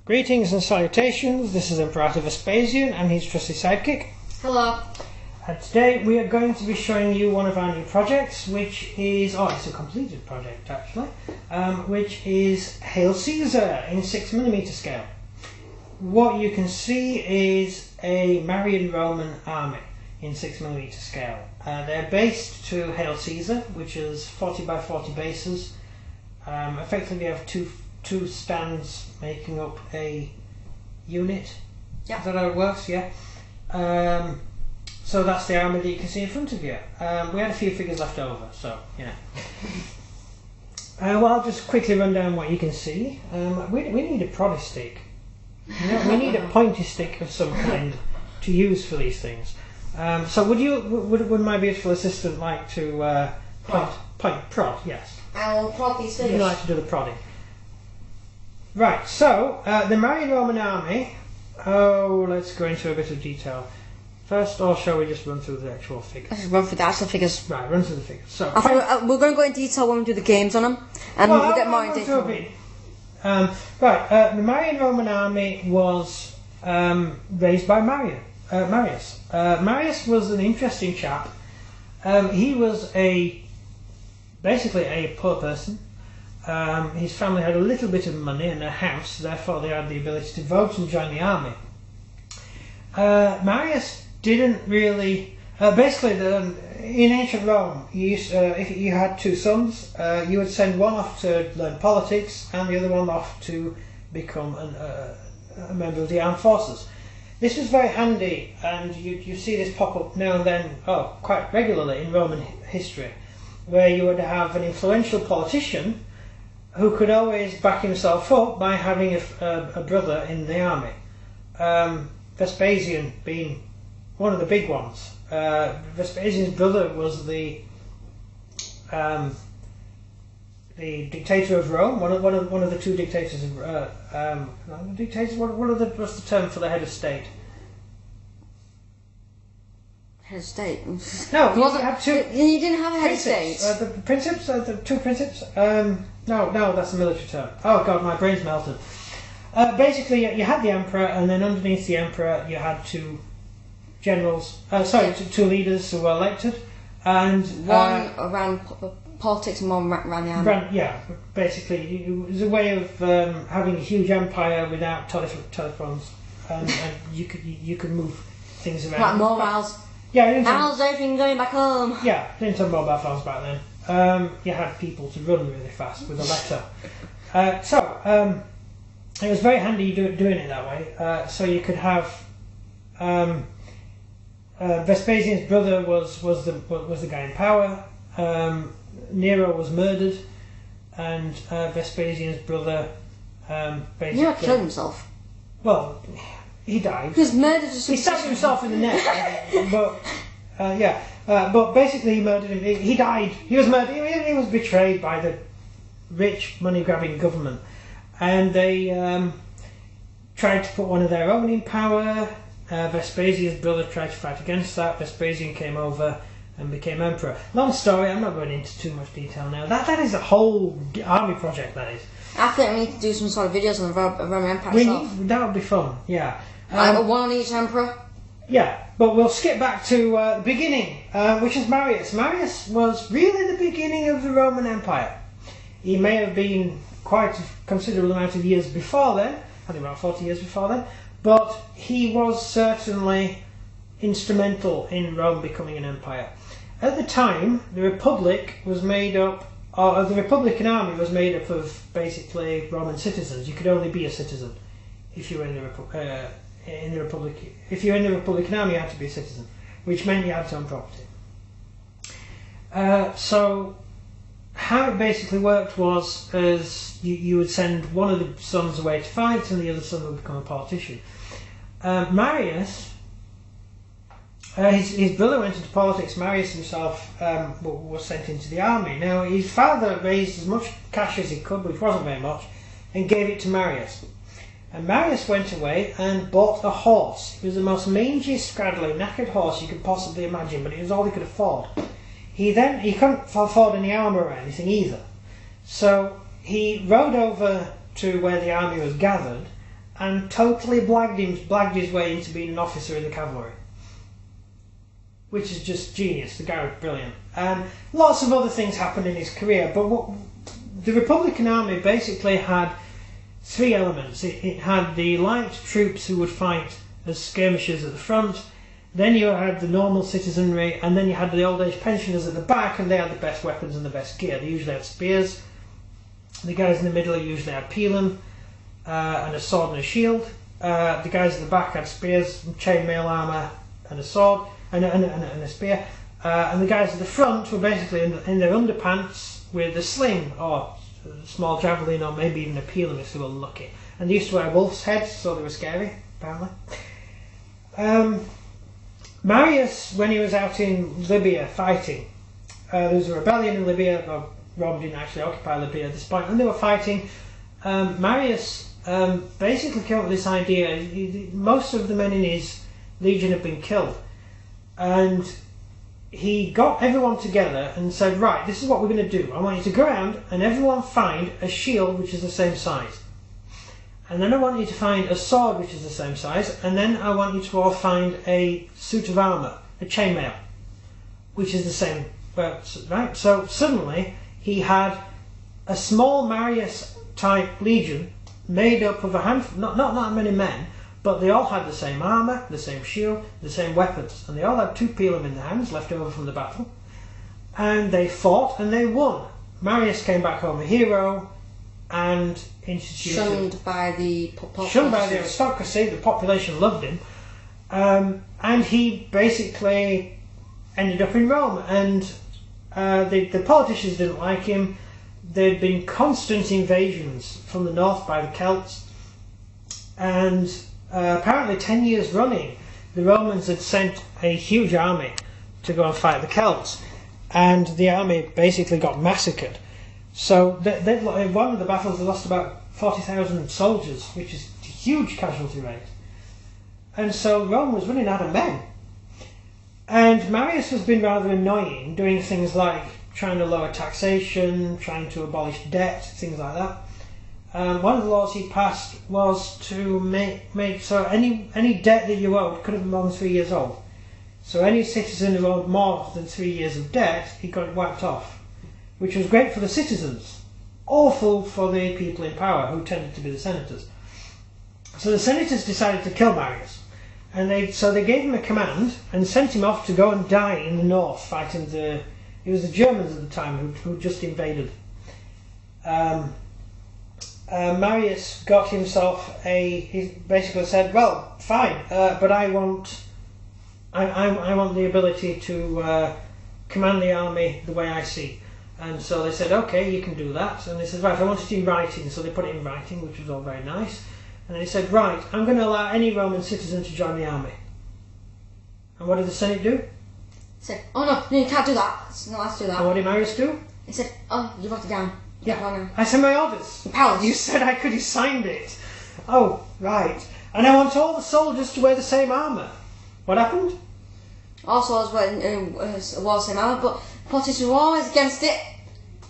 Greetings and salutations, this is Imperator Vespasian and his trusty sidekick. Hello. And today we are going to be showing you one of our new projects, which is, it's a completed project actually, which is Hail Caesar in 6mm scale. What you can see is a Marian Roman army in 6mm scale. They're based to Hail Caesar, which is 40 by 40 bases. Effectively you have two stands making up a unit. Yep. Is that how it works? Yeah. So that's the army that you can see in front of you. We had a few figures left over, so well, I'll just quickly run down what you can see. We need a prodi stick. We need a pointy stick of some kind to use for these things. So would my beautiful assistant like to prod? Yes. I will prod these figures. You'd like to do the prodding. Right, so the Marian Roman army. Let's go into a bit of detail. First, or shall we just run through the actual figures? Let's run through the actual figures. Right, run through the figures. So I think we're going to go into detail when we do the games on them, and we'll get more in detail. The Marian Roman army was raised by Marius. Marius was an interesting chap. He was basically a poor person. His family had a little bit of money and a house, therefore they had the ability to vote and join the army. Marius didn't really... in ancient Rome, if you had two sons, you would send one off to learn politics and the other one off to become a member of the armed forces. This was very handy, and you see this pop up now and then, quite regularly in Roman history, where you would have an influential politician who could always back himself up by having a brother in the army. Vespasian being one of the big ones. Vespasian's brother was the dictator of Rome, one of the two dictators of what's the term for the head of state? Head of state? No, you didn't have a head of state. The two princeps? No, that's a military term. Oh god, my brain's melted. Basically, you had the emperor, and then underneath the emperor, you had two generals. Two leaders who were elected, and one ran politics and one ran the army. Basically, it was a way of having a huge empire without telephones, and you could move things around. Like mobiles. Yeah. How's everything going back home? Yeah, didn't have mobile phones back then. You had people to run really fast with a letter. It was very handy doing it that way. So you could have Vespasian's brother was the guy in power. Nero was murdered, and Vespasian's brother basically... Nero killed himself. Well, he died. He was murdered. He stabbed himself in the neck. But basically he murdered him. He died. He was murdered. He was betrayed by the rich, money-grabbing government, and they tried to put one of their own in power. Vespasian's brother tried to fight against that. Vespasian came over and became emperor. Long story. I'm not going into too much detail now. That is a whole army project. That is. I think we need to do some sort of videos on the Roman Empire itself. That would be fun. Yeah. One on each emperor. Yeah, but we'll skip back to the beginning, which is Marius. Marius was really the beginning of the Roman Empire. He may have been quite a considerable amount of years before then, I think about 40 years before then, but he was certainly instrumental in Rome becoming an empire. At the time, the Republic was made up, or the Republican army was made up of basically Roman citizens. You could only be a citizen if you were in the Republic. If you're in the Republican army, you had to be a citizen, which meant you had to own property. So how it basically worked was, as you would send one of the sons away to fight, and the other son would become a politician. Marius, his brother went into politics. Marius himself was sent into the army. Now his father raised as much cash as he could, which wasn't very much, and gave it to Marius. And Marius went away and bought a horse. It was the most mangy, scraggly, knackered horse you could possibly imagine, but it was all he could afford. He couldn't afford any armour or anything either. So he rode over to where the army was gathered and totally blagged his way into being an officer in the cavalry. Which is just genius. The guy was brilliant. And lots of other things happened in his career, but the Republican Army basically had three elements. It had the light troops who would fight as skirmishers at the front, then you had the normal citizenry, and then you had the old age pensioners at the back, and they had the best weapons and the best gear. They usually had spears. The guys in the middle usually had pilum and a sword and a shield. The guys at the back had spears, chainmail armour and a sword and a spear. And the guys at the front were basically in their underpants with a sling or a small javelin or maybe even a pilum if they were lucky. And they used to wear wolf's heads, so they were scary, apparently. Marius, when he was out in Libya fighting, there was a rebellion in Libya. Well, Rome didn't actually occupy Libya at this point, and they were fighting. Marius basically came up with this idea. Most of the men in his legion had been killed, and he got everyone together and said, right, this is what we're going to do. I want you to go around and everyone find a shield which is the same size. And then I want you to find a sword which is the same size, and then I want you to all find a suit of armour, a chainmail, which is the same. Right? So suddenly he had a small Marius-type legion made up of a handful, not that many men, but they all had the same armour, the same shield, the same weapons, and they all had 2 pilum in their hands left over from the battle, and they fought and they won. Marius came back home a hero and instituted... Shunned by the population. Shunned by the aristocracy, the population loved him, and he basically ended up in Rome, and the politicians didn't like him. There'd been constant invasions from the north by the Celts, and apparently 10 years running the Romans had sent a huge army to go and fight the Celts, and the army basically got massacred. So in one of the battles they lost about 40,000 soldiers, which is a huge casualty rate. And so Rome was running out of men. And Marius has been rather annoying, doing things like trying to lower taxation, trying to abolish debt, things like that. One of the laws he passed was to make so any debt that you owed couldn't be more than 3 years old. So any citizen who owed more than 3 years of debt, he got it wiped off, which was great for the citizens, awful for the people in power, who tended to be the senators. So the senators decided to kill Marius, and they gave him a command and sent him off to go and die in the north, fighting it was the Germans at the time who just invaded. Marius got himself he basically said, well, fine, but I want the ability to command the army the way I see. And so they said, okay, you can do that. And they said, right, I want it in writing. So they put it in writing, which was all very nice. And they said, right, I'm going to allow any Roman citizen to join the army. And what did the Senate do? He said, oh no, you can't do that. No, let's do that. And what did Marius do? He said, oh, you wrote it down. Yeah, I said my orders. Powers. You said I could, you signed it. Oh, right. And I want all the soldiers to wear the same armour. What happened? Also, I was wearing wore the same armour, but politicians were always against it,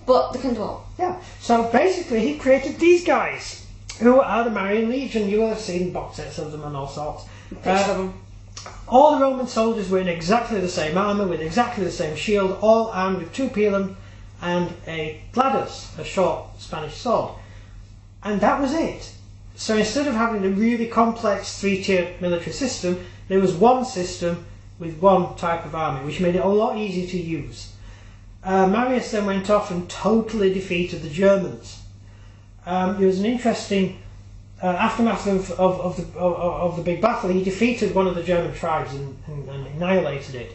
but they couldn't do it. Yeah, so basically he created these guys, who are the Marian Legion. You will have seen box sets of them and all sorts. Pictures of them. All the Roman soldiers were in exactly the same armour, with exactly the same shield, all armed with 2 pilum and a gladius, a short Spanish sword. And that was it. So instead of having a really complex 3-tier military system, there was one system with one type of army, which made it a lot easier to use. Marius then went off and totally defeated the Germans. There was an interesting aftermath of the big battle. He defeated one of the German tribes and annihilated it.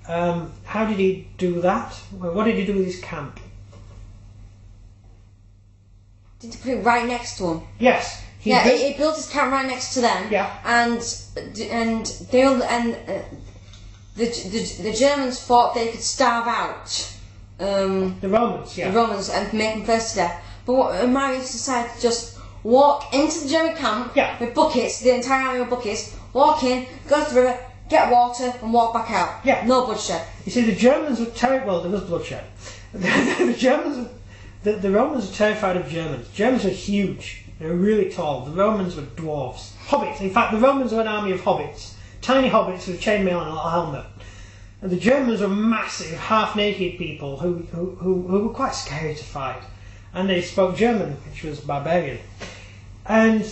How did he do that? What did he do with his camp? Did he put it right next to him? Yes. He built his camp right next to them. Yeah. And the Germans thought they could starve out the Romans, yeah. The Romans and make them first to death. But Marius decided to just walk into the German camp with buckets, the entire army with buckets, walk in, go to the river, get water and walk back out. Yeah. No bloodshed. You see, the Germans were terrible. Well, there was bloodshed. The Romans were terrified of Germans. Germans were huge. They were really tall. The Romans were dwarfs. Hobbits. In fact, the Romans were an army of hobbits. Tiny hobbits with chainmail and a little helmet. And the Germans were massive, half-naked people who were quite scary to fight. And they spoke German, which was barbarian. And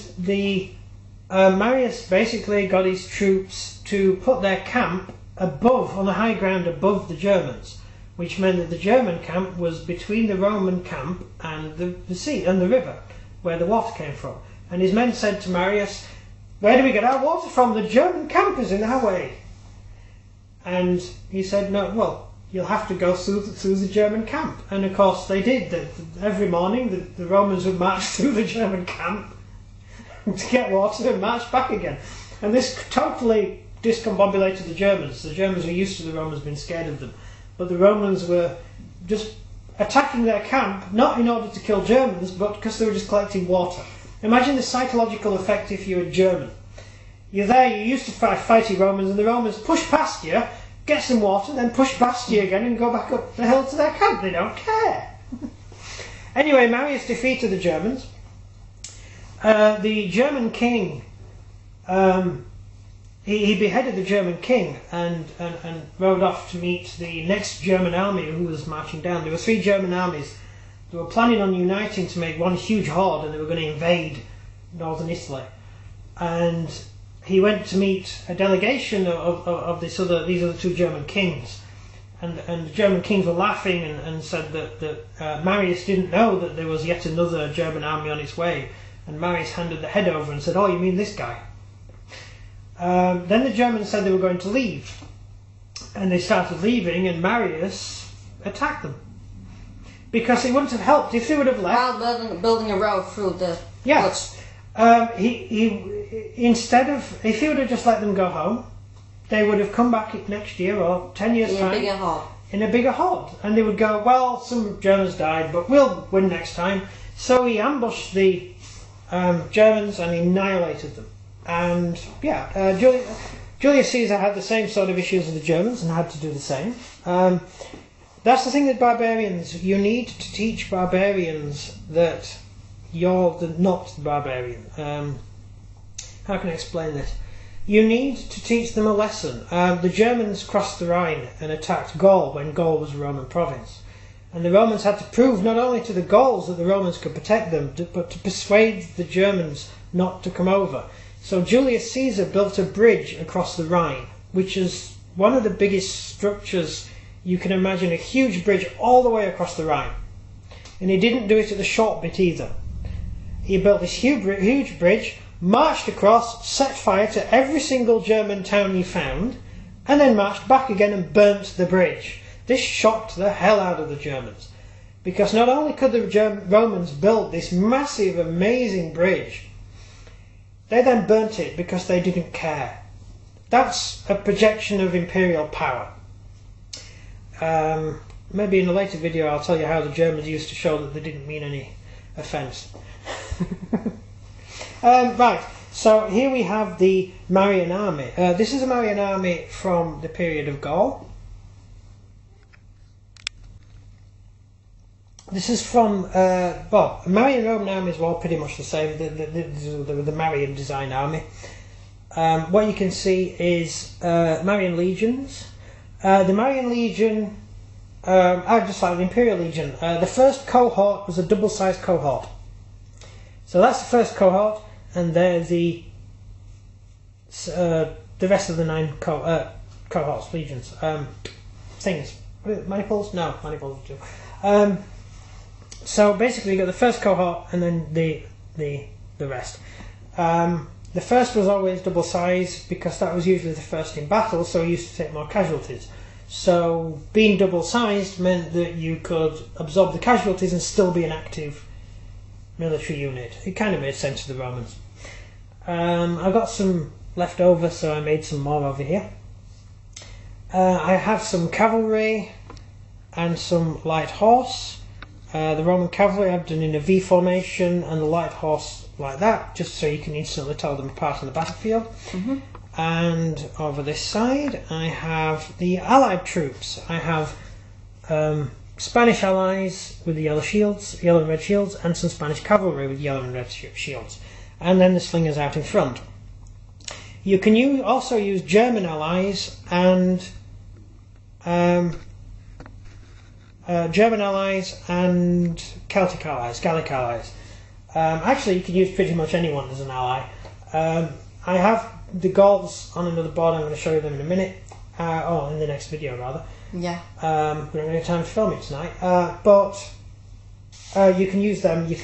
Marius basically got his troops to put their camp on the high ground above the Germans, which meant that the German camp was between the Roman camp and the sea and the river, where the water came from. And his men said to Marius, "Where do we get our water from? The German camp is in our way." And he said, "No, well, you'll have to go through the German camp." And of course they did. Every morning the Romans would march through the German camp to get water and march back again. And this totally discombobulated the Germans. The Germans were used to the Romans being scared of them. But the Romans were just attacking their camp, not in order to kill Germans, but because they were just collecting water. Imagine the psychological effect if you're a German. You're there, you're used to fighting Romans, and the Romans push past you, get some water, then push past you again and go back up the hill to their camp. They don't care. Anyway, Marius defeated the Germans. The German king, he beheaded the German king and rode off to meet the next German army who was marching down. There were 3 German armies. They were planning on uniting to make one huge horde, and they were going to invade northern Italy. And he went to meet a delegation of these other 2 German kings. And the German kings were laughing and said that Marius didn't know that there was yet another German army on its way. And Marius handed the head over and said, "Oh, you mean this guy?" Then the Germans said they were going to leave. And they started leaving, and Marius attacked them. Because it wouldn't have helped if they would have left. While building a road through the woods. If he would have just let them go home, they would have come back next year or 10 years' time. In a bigger horde. And they would go, "Well, some Germans died, but we'll win next time." So he ambushed the Germans and annihilated them. And Julius Caesar had the same sort of issues as the Germans and had to do the same. That's the thing with barbarians. You need to teach barbarians that you're not the barbarian. How can I explain this? You need to teach them a lesson. The Germans crossed the Rhine and attacked Gaul when Gaul was a Roman province. And the Romans had to prove not only to the Gauls that the Romans could protect them, but to persuade the Germans not to come over. So Julius Caesar built a bridge across the Rhine, which is one of the biggest structures you can imagine, a huge bridge all the way across the Rhine. And he didn't do it at the short bit either. He built this huge bridge, marched across, set fire to every single German town he found, and then marched back again and burnt the bridge. This shocked the hell out of the Germans, because not only could the Romans build this massive, amazing bridge, they then burnt it because they didn't care. That's a projection of imperial power. Maybe in a later video I'll tell you how the Germans used to show that they didn't mean any offence. Right, so here we have the Marian army. This is a Marian army from the period of Gaul. This is from, Marian Roman armies were all pretty much the same. The Marian design army. What you can see is Marian legions. The Marian legion, just like the Imperial Legion, the first cohort was a double-sized cohort. So that's the first cohort, and they're the rest of the 9 cohorts, legions, things. Manifolds? No, manifolds too. So basically you got the first cohort and then the rest. The first was always double sized because that was usually the first in battle, so he used to take more casualties. So being double sized meant that you could absorb the casualties and still be an active military unit. It kind of made sense to the Romans. I've got some left over, so I made some more over here. I have some cavalry and some light horse. The Roman cavalry I've done in a V formation, and the light horse like that, just so you can instantly tell them apart on the battlefield. Mm-hmm. And over this side I have the Allied troops. I have 6 Spanish allies with the yellow and red shields, and some Spanish cavalry with yellow and red shields. And then the slingers out in front. You can also use German allies and Celtic allies, Gallic allies. Actually, you can use pretty much anyone as an ally. I have the Gauls on another board. I'm going to show you them in a minute. In the next video, rather. Yeah. We don't have time to film it tonight. But you can use them. You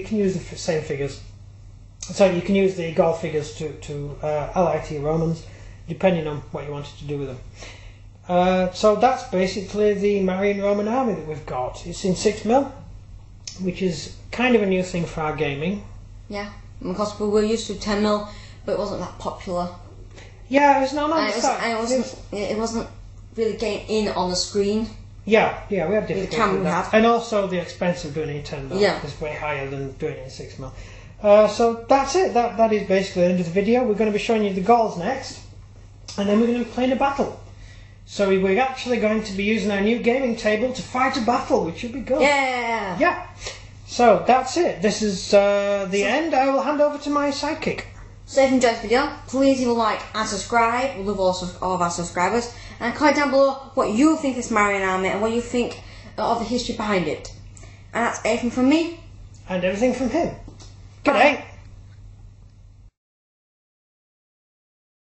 can use the same figures. So you can use the Gaul figures to ally to your Romans, depending on what you wanted to do with them. So that's basically the Marian Roman army that we've got. It's in 6mm, which is kind of a new thing for our gaming. Yeah, because we were used to 10mm, but it wasn't that popular. Yeah, it's not. It wasn't really getting in on the screen. Yeah, we had difficulty with that. And also the expense of doing it in 10mm is way higher than doing it in 6mm. So that's it. That is basically the end of the video. We're going to be showing you the Gauls next, and then we're going to be playing a battle. So we're actually going to be using our new gaming table to fight a battle, which should be good. Yeah. Yeah. So that's it. This is the end. I will hand over to my sidekick. So if you enjoyed this video, please leave a like and subscribe. We love all of our subscribers. And comment down below what you think of this Marian army and what you think of the history behind it. And that's everything from me. And everything from him. Good day.